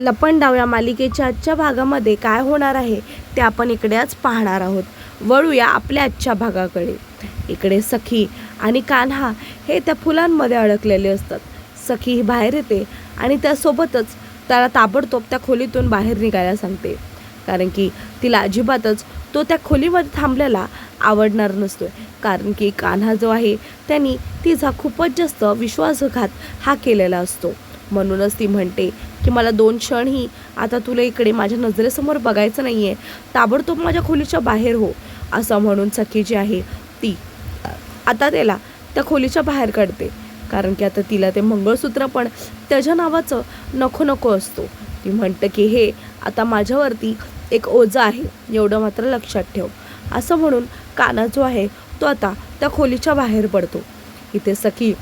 लपंडाव या मालिकेच्या आजच्या भागामध्ये काय होणार आहे ते आपण इकडे आज पाहणार आहोत. वळूया आपल्या आजच्या भागाकडे. इकडे सखी आणि कान्हा हे त्या फुलांमध्ये अडकलेले असतात. सखी ही बाहेर येते आणि त्यासोबतच त्याला ताबडतोब त्या खोलीतून बाहेर निघायला सांगते, कारण की तिला अजिबातच तो त्या खोलीमध्ये थांबलेला आवडणार नसतोय. कारण की कान्हा जो आहे त्यांनी तिचा खूपच जास्त विश्वासघात हा केलेला असतो. म्हणूनच ती म्हणते की मला 2 क्षणही आता तुला इकडे माझ्या नजरेसमोर बघायचं नाही आहे, ताबडतोब माझ्या खोलीच्या बाहेर हो. असं म्हणून सखी जी आहे ती आता त्याला त्या खोलीच्या बाहेर काढते, कारण की आता तिला ते मंगळसूत्र पण त्याच्या नावाचं नको नको असतो. ती म्हणते की हे आता माझ्यावरती एक ओझं आहे, एवढं मात्र लक्षात ठेव. असं म्हणून कान्हा जो आहे तो आता त्या खोलीच्या बाहेर पडतो. इथे सखी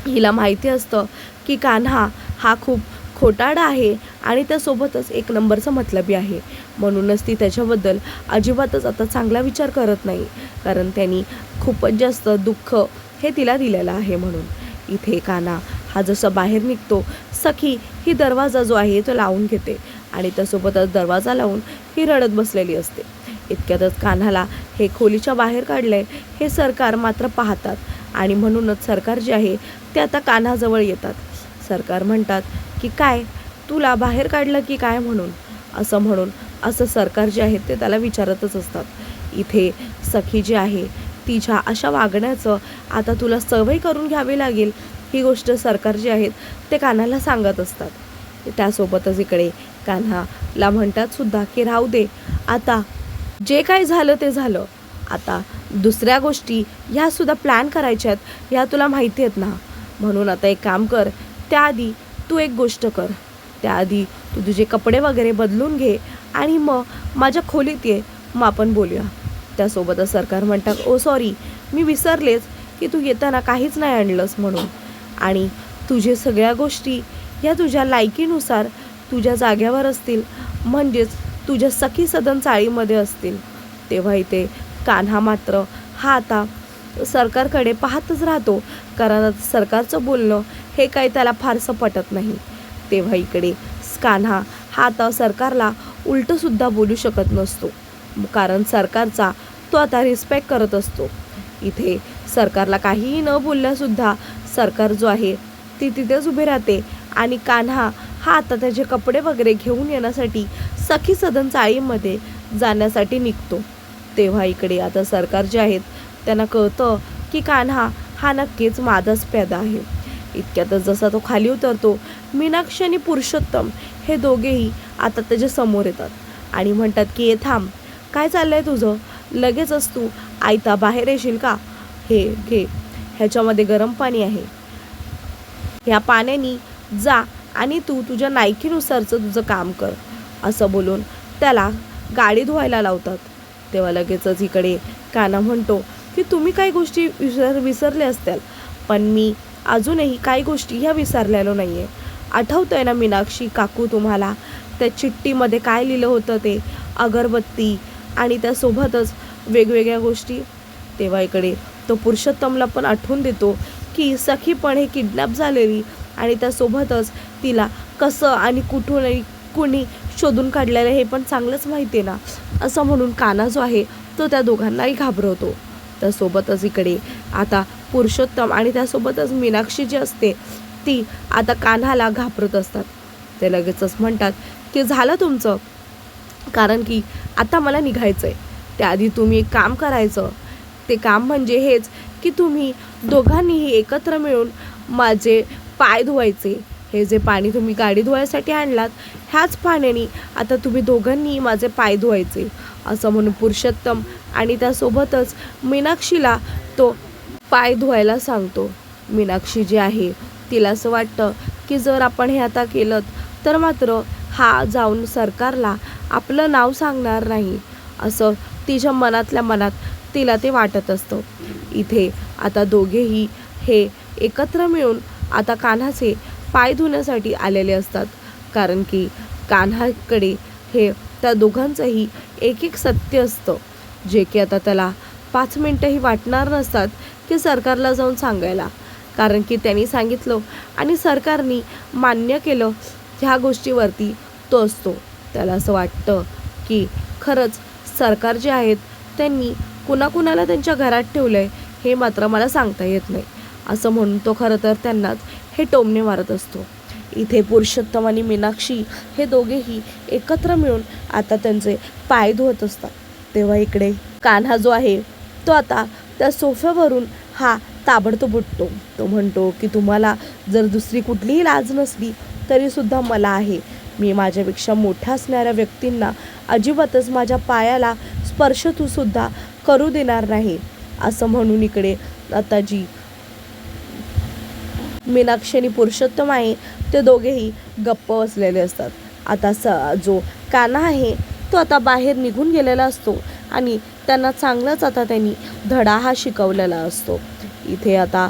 हिला माहिती असतं की कान्हा हा खूप खोटारडा आहे आणि त्यासोबतच एक नंबरचा मतलबी आहे. म्हणूनच ती त्याच्याबद्दल अजिबातच आता चांगला विचार करत नाही, कारण त्यांनी खूपच जास्त दुःख हे तिला दिलेलं आहे. म्हणून इथे कान्हा हा जसा बाहेर निघतो, सखी ही दरवाजा जो आहे तो लावून घेते आणि त्यासोबतच दरवाजा लावून ही रडत बसलेली असते. इतक्यातच कान्हाला हे खोलीच्या बाहेर काढलंय हे सरकार मात्र पाहतात आणि म्हणूनच सरकार जे आहे ते आता कान्हाजवळ येतात. सरकार म्हणतात की काय तुला बाहेर काढलं की काय म्हणून असं सरकार जे आहे ते त्याला विचारतच असतात. इथे सखी जी आहे तिच्या अशा वागण्याचं आता तुला सवय करून घ्यावी लागेल, ही गोष्ट सरकार जे आहेत ते कान्हाला सांगत असतात. त्यासोबतच इकडे कान्हाला म्हणतात सुद्धा की राहू दे, आता जे काय झालं ते झालं, आता दुसऱ्या गोष्टी ह्यासुद्धा प्लॅन करायच्यात, ह्या तुला माहिती आहेत ना. म्हणून आता एक काम कर, त्याआधी तू एक गोष्ट कर, त्याआधी तू तुझे कपडे वगैरे बदलून घे आणि मग माझ्या खोलीत ये, मग आपण बोलूया. त्यासोबतच सरकार म्हणतात ओ सॉरी, मी विसरलेच की तू येताना काहीच नाही आणलंस म्हणून, आणि तुझे सगळ्या गोष्टी ह्या तुझ्या लायकीनुसार तुझ्या जाग्यावर असतील, म्हणजेच तुझ्या सखी सदन चाळीमध्ये असतील. तेव्हा इथे कान्हा मात्र हा आता सरकारकडे पाहतच राहतो, कारण सरकारचं बोलणं हे काही त्याला फारसं पटत नाही. तेव्हा इकडे कान्हा हा आता सरकारला उलटंसुद्धा बोलू शकत नसतो, कारण सरकारचा तो आता रिस्पेक्ट करत असतो. इथे सरकारला काहीही न बोलल्यासुद्धा सरकार जो आहे ती तिथेच उभी राहते आणि कान्हा हा आता त्याचे कपडे वगैरे घेऊन येण्यासाठी सखी सदन चाळीमध्ये जाण्यासाठी निघतो. तेव्हा इकडे आता सरकार जे आहेत त्यांना कळतं की कान्हा हा नक्कीच मादच पैदा आहे. इतक्यातच जसा तो खाली उतरतो, मीनाक्षी आणि पुरुषोत्तम हे दोघेही आता त्याच्या समोर येतात आणि म्हणतात की ये थांब, काय चाललंय तुझं, लगेचच तू आयता बाहेर येशील का, हे घे, ह्याच्यामध्ये गरम पाणी आहे, ह्या पाण्याने जा आणि तू तुझ्या लायकीनुसारचं तुझं काम कर. असं बोलून त्याला गाडी धुवायला लावतात. तेव्हा लगेचच इकडे कान्हा म्हणतो की तुम्ही काही गोष्टी विसरले असत्याल, पण मी अजूनही काही गोष्टी ह्या विसरलेलो नाही आहे. आठवतं आहे ना मीनाक्षी काकू तुम्हाला त्या चिठ्ठीमध्ये काय लिहिलं होतं, ते अगरबत्ती आणि त्यासोबतच वेगवेगळ्या गोष्टी. तेव्हा इकडे तो पुरुषोत्तमला पण आठवून देतो की सखी पण हे किडनॅप झालेली आणि त्यासोबतच तिला कसं आणि कुठून कुणी शोधून काढलेलं हे पण चांगलंच माहिती आहे ना. असं म्हणून कान्हा जो आहे तो त्या दोघांनाही घाबरवतो. त्यासोबतच इकडे आता पुरुषोत्तम आणि त्यासोबतच मीनाक्षी जी असते ती आता कान्हाला घाबरत असतात. ते लगेचच म्हणतात की झालं तुमचं, कारण की आता मला निघायचं आहे, त्याआधी तुम्ही एक काम करायचं. ते काम म्हणजे हेच की तुम्ही दोघांनीही एकत्र मिळून माझे पाय धुवायचे. हे जे पाणी तुम्ही गाडी धुवायसाठी आणलात, ह्याच पाण्याने आता तुम्ही दोघांनी माझे पाय धुवायचे. असं म्हणून पुरुषोत्तम आणि त्यासोबतच मीनाक्षीला तो पाय धुवायला सांगतो. मीनाक्षी जी आहे तिला असं वाटतं की जर आपण हे आता केलं तर मात्र हा जाऊन सरकारला आपलं नाव सांगणार नाही, असं तिच्या मनातल्या मनात तिला ते वाटत असतं. इथे आता दोघेही हे एकत्र मिळून आता कान्हाचे पाय धुण्यासाठी आलेले असतात, कारण की कान्हाकडे हे त्या दोघांचंही एक एक सत्य असतं, जे की आता त्याला 5 मिनटंही वाटणार नसतात की सरकारला जाऊन सांगायला, कारण की त्यांनी सांगितलं आणि सरकारने मान्य केलं ह्या गोष्टीवरती तो असतो. त्याला असं वाटतं की खरंच सरकार जे आहेत त्यांनी कुणाकुणाला त्यांच्या घरात ठेवलं आहे हे मात्र मला सांगता येत नाही, असं म्हणून तो खरं तर त्यांनाच हे टोमणे मारत असतो. इथे पुरुषोत्तम आणि मीनाक्षी हे दोघेही एकत्र मिळून आता त्यांचे पाय धुवत असतात. तेव्हा इकडे कान्हा जो आहे तो आता त्या सोफ्यावरून हा ताबडतोब उठतो. तो म्हणतो की तुम्हाला जर दुसरी कुठलीही लाज नसली तरीसुद्धा मला आहे. मी माझ्यापेक्षा मोठ्या असणाऱ्या व्यक्तींना अजिबातच माझ्या पायाला स्पर्श तू सुद्धा करू देणार नाही, असं म्हणून इकडे आता जी मीनाक्षी आणि पुरुषोत्तम आहे ते दोघेही गप्प बसलेले असतात. आता जो कान्हा आहे तो आता बाहेर निघून गेलेला असतो आणि त्यांना चांगलाच आता त्यांनी धडा हा शिकवलेला असतो. इथे आता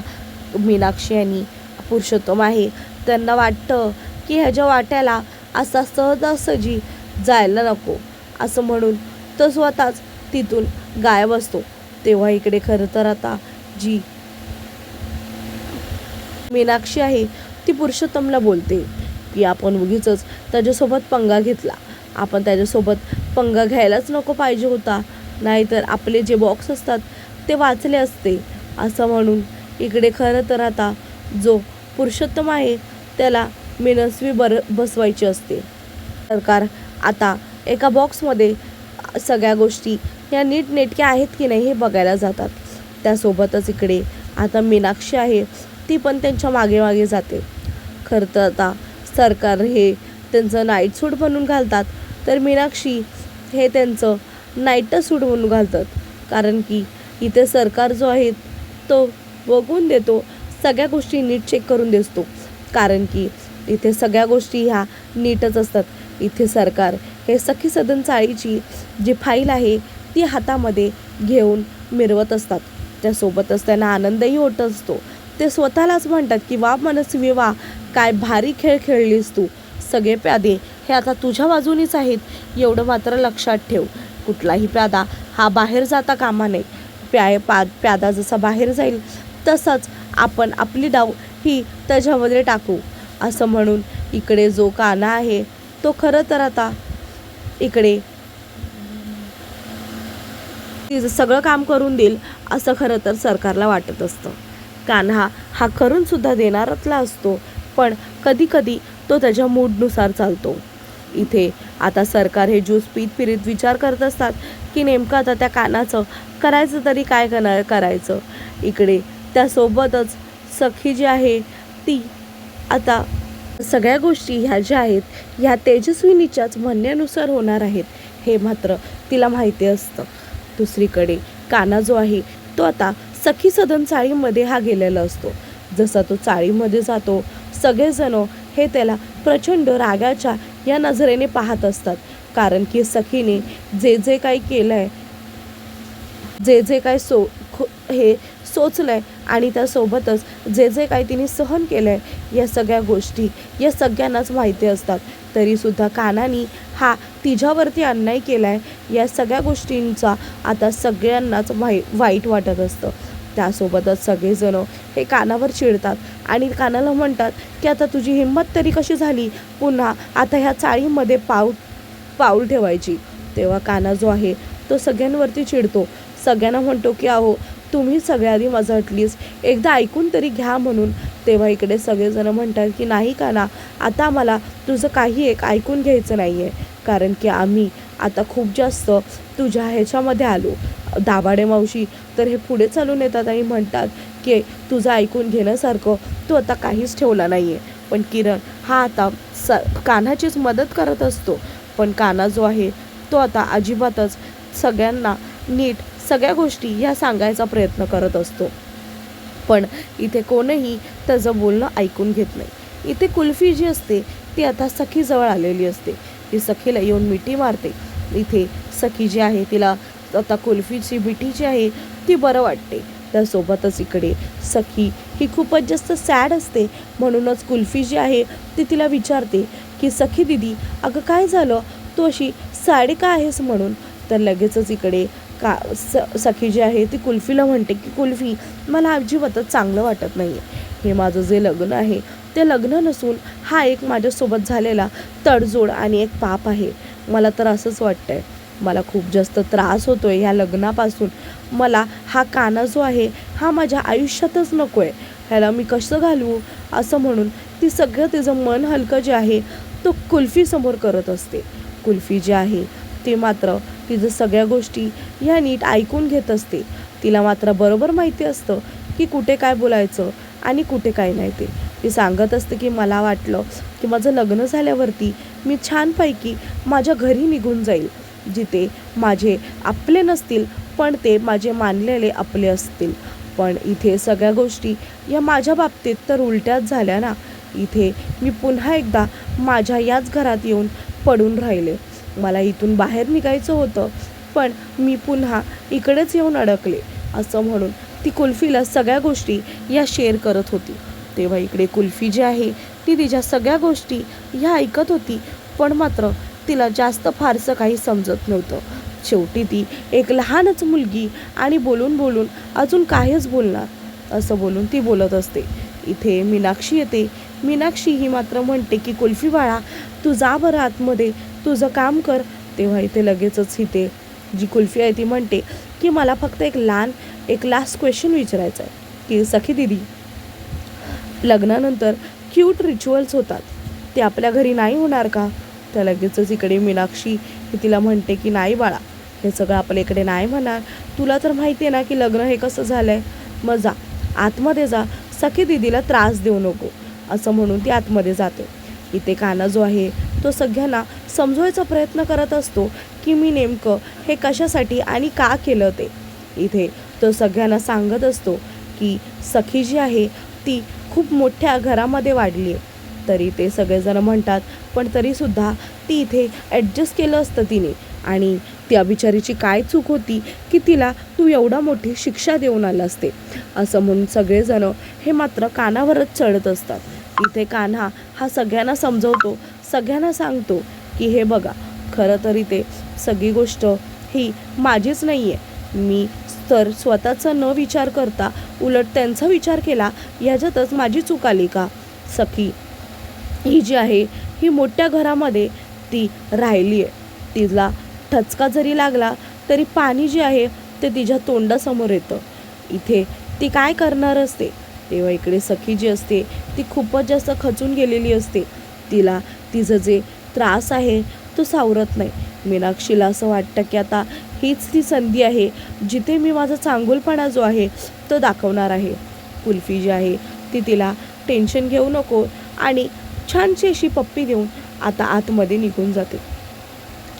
मीनाक्षी आणि पुरुषोत्तम आहे त्यांना वाटतं की ह्याच्या वाट्याला असा सहजासहजी जायला नको, असं म्हणून तो स्वतःच तिथून गायब असतो. तेव्हा इकडे खरं तर आता जी मीनाक्षी आहे ती पुरुषोत्तमला बोलते की आपण उगीचच त्याच्यासोबत पंगा घेतला, आपण त्याच्यासोबत पंगा घ्यायलाच नको पाहिजे होता, नाहीतर आपले जे बॉक्स असतात ते वाचले असते, असं म्हणून इकडे खरं तर आता जो पुरुषोत्तम आहे त्याला मनस्वी बसवायची असते. सरकार आता एका बॉक्समध्ये सगळ्या गोष्टी या नीटनेटक्या आहेत की नाही हे बघायला जातात. त्यासोबतच इकडे आता मीनाक्षी आहे ती पण त्यांच्या मागे मागे जाते. खरं तर आता सरकार हे त्यांचं नाईट सूट बनवून घालतात तर मीनाक्षी हे त्यांचं नाईट सूट बनवून घालतात, कारण की इथे सरकार जो आहे तो बघून देतो, सगळ्या गोष्टी नीट चेक करून देतो, कारण की इथे सगळ्या गोष्टी ह्या नीटच असतात. इथे सरकार हे सखी सदन चाळीची जी फाईल आहे ती हातामध्ये घेऊन मिरवत असतात. त्यासोबतच त्यांना आनंदही होत असतो. ते स्वतःलाच म्हणतात की वा मनस्वी वा, काय भारी खेळ खेळलीस तू, सगळे प्यादे हे आता तुझ्या बाजूनीच आहेत, एवढं मात्र लक्षात ठेव, कुठलाही प्यादा हा बाहेर जाता कामा नये. प्यादा जसा बाहेर जाईल तसंच आपण आपली डाव ही त्याच्यामध्ये टाकू, असं म्हणून इकडे जो कान्हा आहे तो खरं तर आता इकडे तिचं सगळं काम करून देईल असं खरं तर सरकारला वाटत असतं. कान्हा हा करून सुद्धा देणारातला असतो, पण कधी कधी तो त्याच्या मूडनुसार चालतो. इथे आता सरकार हे ज्यूस पीत पिरीत विचार करत असतात की नेमकं आता त्या कान्हाचं करायचं तरी काय करायचं. इकडे त्यासोबतच सखी जी आहे ती आता सगळ्या गोष्टी ह्या ज्या आहेत ह्या तेजस्विनीच्याच म्हणण्यानुसार होणार आहेत हे मात्र तिला माहिती असतं. दुसरीकडे कान्हा जो आहे तो आता सखी सदन चाळीमध्ये हा गेलेला असतो. जसा तो चाळीमध्ये जातो सगळेजण हे त्याला प्रचंड रागाच्या या नजरेने पाहत असतात, कारण की सखीने जे जे काही केलं आहे, जे जे काही हे सोचलं आहे आणि त्यासोबतच जे जे काही तिने सहन केलं आहे या सगळ्या गोष्टी या सगळ्यांनाच माहिती असतात. तरीसुद्धा कान्हाने हा तिच्यावरती अन्याय केला आहे या सगळ्या गोष्टींचा आता सगळ्यांनाच वाईट वाटत असतं. त्यासोबतच सगळेजण हे कानावर चिडतात आणि कानाला म्हणतात की आता तुझी हिंमत तरी कशी झाली पुन्हा आता ह्या चाळीमध्ये पाऊल ठेवायची. तेव्हा कान्हा जो आहे तो सगळ्यांवरती चिडतो, सगळ्यांना म्हणतो की अहो तुम्ही सगळ्यांनी माझं ॲटलीस्ट एकदा ऐकून तरी घ्या म्हणून. तेव्हा इकडे सगळेजण म्हणतात की नाही कान्हा, आता आम्हाला तुझं काही एक ऐकून घ्यायचं नाही आहे, कारण की आम्ही आता खूप जास्त तुझ्या ह्याच्यामध्ये आलो. दाभाडे मावशी तर हे पुढे चालून येतात आणि म्हणतात की तुझं ऐकून घेण्यासारखं तू आता काहीच ठेवला नाही आहे. पण किरण हा आता कान्हाचीच मदत करत असतो, पण कान्हा जो आहे तो आता अजिबातच सगळ्यांना नीट सगळ्या गोष्टी ह्या सांगायचा प्रयत्न करत असतो, पण इथे कोणीही त्याचं बोलणं ऐकून घेत नाही. इथे कुल्फी जी असते ती आता सखीजवळ आलेली असते. ती सखीला येऊन मिठी मारते. इथे सखी जी आहे तिला आता कुल्फीची मिठी जी आहे ती बरं वाटते. त्यासोबतच इकडे सखी ही खूपच जास्त सॅड असते, म्हणूनच कुल्फी जी आहे ती तिला विचारते की सखी दिदी अगं काय झालं, तू अशी सॅड का आहेस म्हणून. तर लगेचच इकडे सखी जी आहे ती कुल्फीला म्हणते की कुल्फी मला अजिबातच चांगलं वाटत नाही आहे. हे माझं जे लग्न आहे ते लग्न नसून हा एक माझ्यासोबत झालेला तडजोड आणि एक पाप आहे. मला तर असंच वाटतंय. मला खूप जास्त त्रास होतोय ह्या लग्नापासून. मला हा काना जो आहे हा माझ्या आयुष्यातच नको आहे. ह्याला मी कसं घालवू असं म्हणून ती सगळं तिचं मन हलकं जे आहे तो कुल्फीसमोर करत असते. कुल्फी जी आहे ती मात्र तिचं सगळ्या गोष्टी ह्या नीट ऐकून घेत असते. तिला मात्र बरोबर माहिती असतं की कुठे काय बोलायचं आणि कुठे काय नाही ते. ती सांगत असते की मला वाटलं की माझं लग्न झाल्यावरती मी छानपैकी माझ्या घरी निघून जाईल, जिथे माझे आपले नसतील पण ते माझे मानलेले आपले असतील. पण इथे सगळ्या गोष्टी या माझ्या बाबतीत तर उलट्याच झाल्या ना. इथे मी पुन्हा एकदा माझ्या याच घरात येऊन पडून राहिले. मला इथून बाहेर निघायचं होतं पण मी पुन्हा इकडेच येऊन अडकले असं म्हणून ती कुल्फीला सगळ्या गोष्टी या शेअर करत होती. तेव्हा इकडे कुल्फी जी आहे ती तिच्या सगळ्या गोष्टी ह्या ऐकत होती, पण मात्र तिला जास्त फारसं काही समजत नव्हतं. शेवटी ती एक लहानच मुलगी आणि बोलून बोलून अजून काहीच बोलणार असं बोलून ती बोलत असते. इथे मीनाक्षी येते. मीनाक्षी ही मात्र म्हणते की कुल्फी बाळा तू जा बरं आतमध्ये, तुझं काम कर. तेव्हा इथे लगेचच इथे जी कुल्फी आहे ती म्हणते की मला फक्त एक लास्ट क्वेश्चन विचारायचं आहे की सखी दिदी, लग्नानंतर क्यूट रिच्युअल्स होतात ते आपल्या घरी नाही होणार का? त्या लगेचच इकडे मीनाक्षी ही तिला म्हणते की नाही बाळा, हे सगळं आपल्या इकडे नाही म्हणणार. तुला तर माहिती आहे ना की लग्न हे कसं झालं आहे. मग जा आतमध्ये जा, सखी दिदीला त्रास देऊ नको असं म्हणून ती आतमध्ये जाते. इथे काना जो आहे तो सगळ्यांना समजवायचा प्रयत्न करत असतो की मी नेमकं हे कशासाठी आणि का केलं ते. इथे तो सगळ्यांना सांगत असतो की सखी जी आहे ती खूप मोठ्या घरामध्ये वाढली आहे. तरी ते सगळेजण म्हणतात पण तरीसुद्धा ती इथे ॲडजस्ट केलं असतं तिने, आणि त्या बिचारीची काय चूक होती की तिला तू एवढा मोठी शिक्षा देऊन आला असते असं म्हणून सगळेजण हे मात्र कानावरच चढत असतात. इथे कान्हा हा सगळ्यांना समजवतो, सगळ्यांना सांगतो की हे बघा, खरं तर इथे सगळी गोष्ट ही माझीच नाही आहे. मी तर स्वतःचा न विचार करता उलट त्यांचा विचार केला, याच्यातच माझी चूक आली का? सखी ही जी आहे ही मोठ्या घरामध्ये ती राहिली आहे. तिला ठचका जरी लागला तरी पाणी जे आहे ते तिच्या तोंडासमोर येतं. इथे ती काय करणार असते. तेव्हा इकडे सखी जी असते ती खूपच जास्त खचून गेलेली असते. तिला तिचं जे त्रास आहे तो सावरत नाही. मीनाक्षीला असं वाटतं की आता हीच ती संधी आहे जिथे मी माझा चांगुलपणा जो आहे तो दाखवणार आहे. कुल्फी जी आहे ती तिला टेन्शन घेऊ नको आणि छानशी अशी पप्पी देऊन आता आतमध्ये निघून जाते.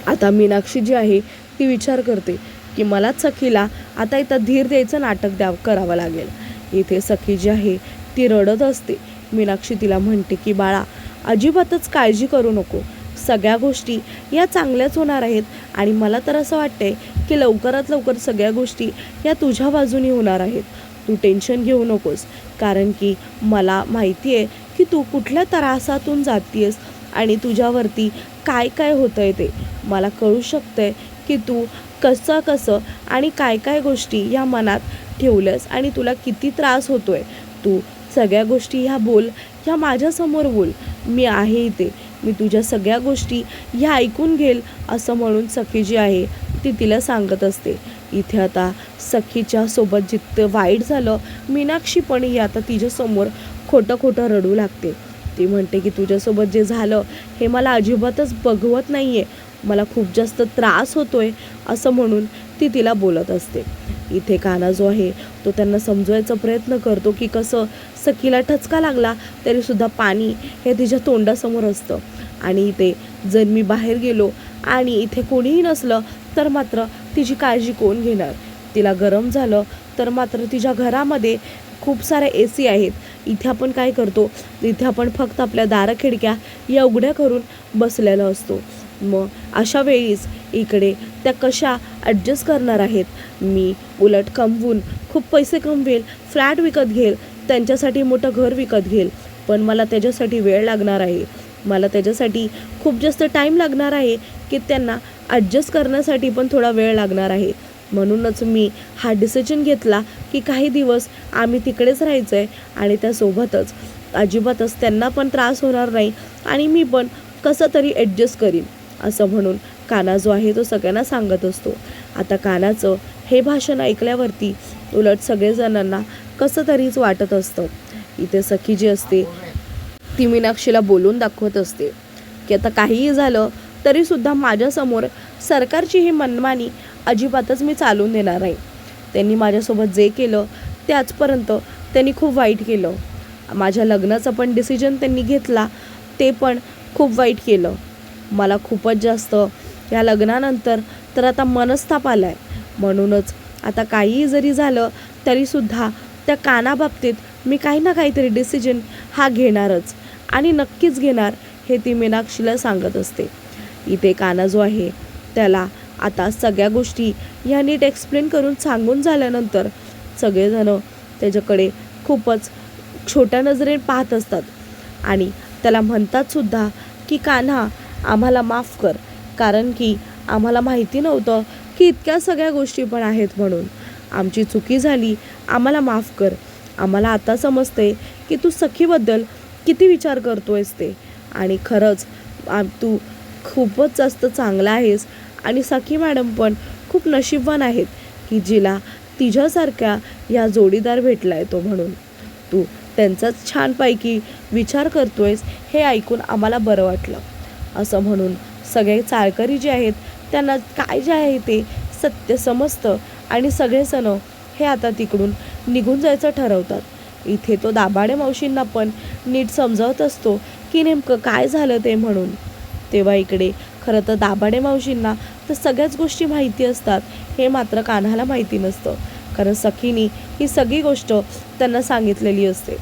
आता मीनाक्षी जी आहे ती विचार करते की मलाच सखीला आता इथं धीर द्यायचं नाटक करावं लागेल. इथे सखी जी आहे ती रडत असते. मीनाक्षी तिला म्हणते की बाळा अजिबातच काळजी करू नको, सगळ्या गोष्टी या चांगल्याच होणार आहेत आणि मला तर असं वाटतंय की लवकरात लवकर सगळ्या गोष्टी या तुझ्या बाजूनी होणार आहेत. तू टेन्शन घेऊ नकोस, कारण की मला माहिती आहे की तू कुठल्या त्रासातून जातीयस आणि तुझ्यावरती काय काय होतं आहे ते मला कळू शकतं की तू कसं आणि काय गोष्टी या मनात ठेवल्यास आणि तुला किती त्रास होतो आहे. तू सगळ्या गोष्टी ह्या बोल, ह्या माझ्यासमोर बोल, मी आहे इथे, मी तुझ्या सगळ्या गोष्टी ह्या ऐकून घेईल असं म्हणून सखी जी आहे ती तिला सांगत असते. इथे आता सखीच्या सोबत जितकं वाईट झालं, मीनाक्षी पण ही आता तिच्यासमोर खोटं रडू लागते. ती म्हणते की तुझ्यासोबत जे झालं हे मला अजिबातच बघवत नाही आहे, मला खूप जास्त त्रास होतोय असं म्हणून ती तिला बोलत असते. इथे काना जो आहे तो त्यांना समजवायचा प्रयत्न करतो की कसं सखीला ठचका लागला तरीसुद्धा पाणी हे तिच्या तोंडासमोर असतं आणि इथे जर मी बाहेर गेलो आणि इथे कोणीही नसलं तर मात्र तिची काळजी कोण घेणार. तिला गरम झालं तर मात्र तिच्या घरामध्ये खूप साऱ्या AC आहेत. इथे आपण काय करतो, इथे आपण फक्त आपल्या दारं खिडक्या या उघड्या करून बसलेलो असतो. मग अशा वेळीच इकडे त्या कशा ॲडजस्ट करणार आहेत. मी उलट कमवून खूप पैसे कमवेल, फ्लॅट विकत घेईल, त्यांच्यासाठी मोठं घर विकत घेईल, पण मला त्याच्यासाठी वेळ लागणार आहे. मला त्याच्यासाठी खूप जास्त टाईम लागणार आहे की त्यांना ॲडजस्ट करण्यासाठी पण थोडा वेळ लागणार आहे. म्हणूनच मी हा डिसिजन घेतला की काही दिवस आम्ही तिकडेच राहायचं आहे आणि त्यासोबतच अजिबातच त्यांना पण त्रास होणार नाही आणि मी पण कसं तरी ॲडजस्ट करीन असं म्हणून कान्हा जो आहे तो सगळ्यांना सांगत असतो. आता कान्हाचं हे भाषण ऐकल्यावरती उलट सगळेजणांना कसं तरीच वाटत असतं. इथे सखी जी असते ती मीनाक्षीला बोलून दाखवत असते की आता काहीही झालं तरीसुद्धा माझ्यासमोर सरकारची ही मनमानी अजिबातच मी चालून देणार नाही. त्यांनी माझ्यासोबत जे केलं ते आजपर्यंत त्यांनी खूप वाईट केलं. माझ्या लग्नाचा पण डिसिजन त्यांनी घेतला ते पण खूप वाईट केलं. मला खूपच जास्त या लग्नानंतर तर आता मनस्ताप आला आहे. म्हणूनच आता काहीही जरी झालं तरीसुद्धा त्या कानाबाबतीत मी काही ना काहीतरी डिसिजन हा घेणारच आणि नक्कीच घेणार हे ती मीनाक्षीला सांगत असते. इथे कान्हा जो आहे त्याला आता सगळ्या गोष्टी ह्या नीट एक्सप्लेन करून सांगून झाल्यानंतर सगळेजणं त्याच्याकडे खूपच छोट्या नजरेने पाहत असतात आणि त्याला म्हणतात सुद्धा की कान्हा आम्हाला माफ कर, कारण की आम्हाला माहिती नव्हतं की इतक्या सगळ्या गोष्टी पण आहेत म्हणून. आमची चुकी झाली, आम्हाला माफ कर. आम्हाला आता समजते की तू सखीबद्दल किती विचार करतोयस ते आणि खरंच तू खूपच जास्त चांगला आहेस आणि सखी मॅडम पण खूप नशीबवान आहेत की जिला तिच्यासारख्या या जोडीदार भेटला आहे तो म्हणून. तू त्यांचाच छानपैकी विचार करतोयस हे ऐकून आम्हाला बरं वाटलं असं म्हणून सगळे चाळकरी जे आहेत त्यांना काय जे आहे ते सत्य समजतं आणि सगळेजण हे आता तिकडून निघून जायचं ठरवतात. इथे तो दाभाडे मावशींना पण नीट समजावत असतो की नेमकं काय झालं ते म्हणून. तेव्हा इकडे खरं तर दाभाडे मावशींना तर सगळ्याच गोष्टी माहिती असतात, हे मात्र कान्हाला माहिती नसतं, कारण सखीनी ही सगळी गोष्ट त्यांना सांगितलेली असते.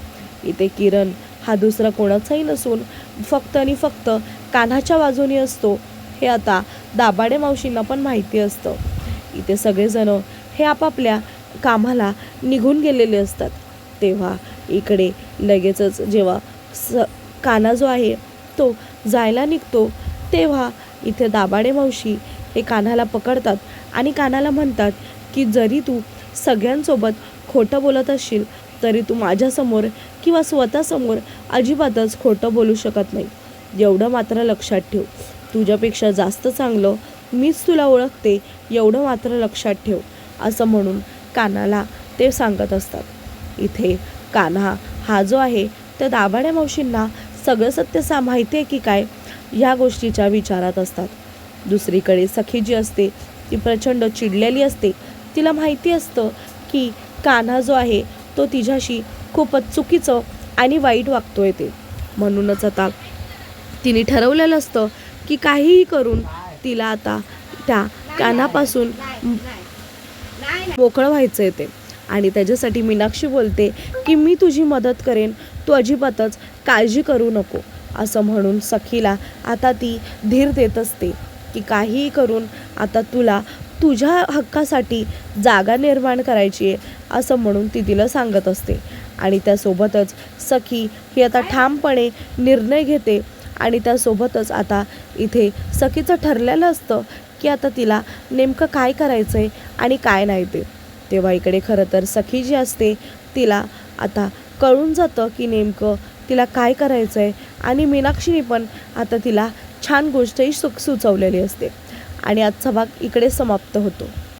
इथे किरण हा दुसरा कोणाचाही नसून फक्त आणि फक्त कान्हाच्या बाजूने असतो हे आता दाभाडे मावशींना पण माहिती असतं. इथे सगळेजण हे आपापल्या कामाला निघून गेलेले असतात. तेव्हा इकडे लगेचच जेव्हा कान्हा जो आहे तो जायला निघतो तेव्हा इथे दाभाडे मावशी हे कान्हाला पकडतात आणि कान्हाला म्हणतात की जरी तू सगळ्यांसोबत खोटं बोलत असशील तरी तू माझ्यासमोर किंवा स्वतःसमोर अजिबातच खोटं बोलू शकत नाही. एवढं मात्र लक्षात ठेव, तुझ्यापेक्षा जास्त चांगलं मीच तुला ओळखते, एवढं मात्र लक्षात ठेव असं म्हणून कान्हाला ते सांगत असतात. इथे कान्हा हा जो आहे त्या दाभाडे मावशींना सगळं सत्य माहिती आहे की काय ह्या गोष्टीच्या विचारात असतात. दुसरीकडे सखी जी असते ती प्रचंड चिडलेली असते. तिला माहिती असतं की कान्हा जो आहे तो तिच्याशी खूपच चुकीचं आणि वाईट वागतोय ते. म्हणूनच आता तिने ठरवलेलं असतं की काहीही करून तिला आता त्या कान्हापासून मोकळं व्हायचं आहे ते. आणि त्याच्यासाठी मीनाक्षी बोलते की मी तुझी मदत करेन, तू अजिबातच काळजी करू नको असं म्हणून सखीला आता ती धीर देत असते की काहीही करून आता तुला तुझ्या हक्कासाठी जागा निर्माण करायची आहे असं म्हणून ती तिला सांगत असते. आणि त्यासोबतच सखी ही आता ठामपणे निर्णय घेते आणि त्यासोबतच आता इथे सखीचं ठरलेलं असतं की आता तिला नेमकं काय करायचं आहे आणि काय नाही ते. तेव्हा इकडे खरं तर सखी जी असते तिला आता कळून जातं की नेमकं तिला काय करायचं आहे आणि मीनाक्षीने पण आता तिला छान गोष्टही सुचवलेली असते. आणि आजचा भाग इकडे समाप्त होतो.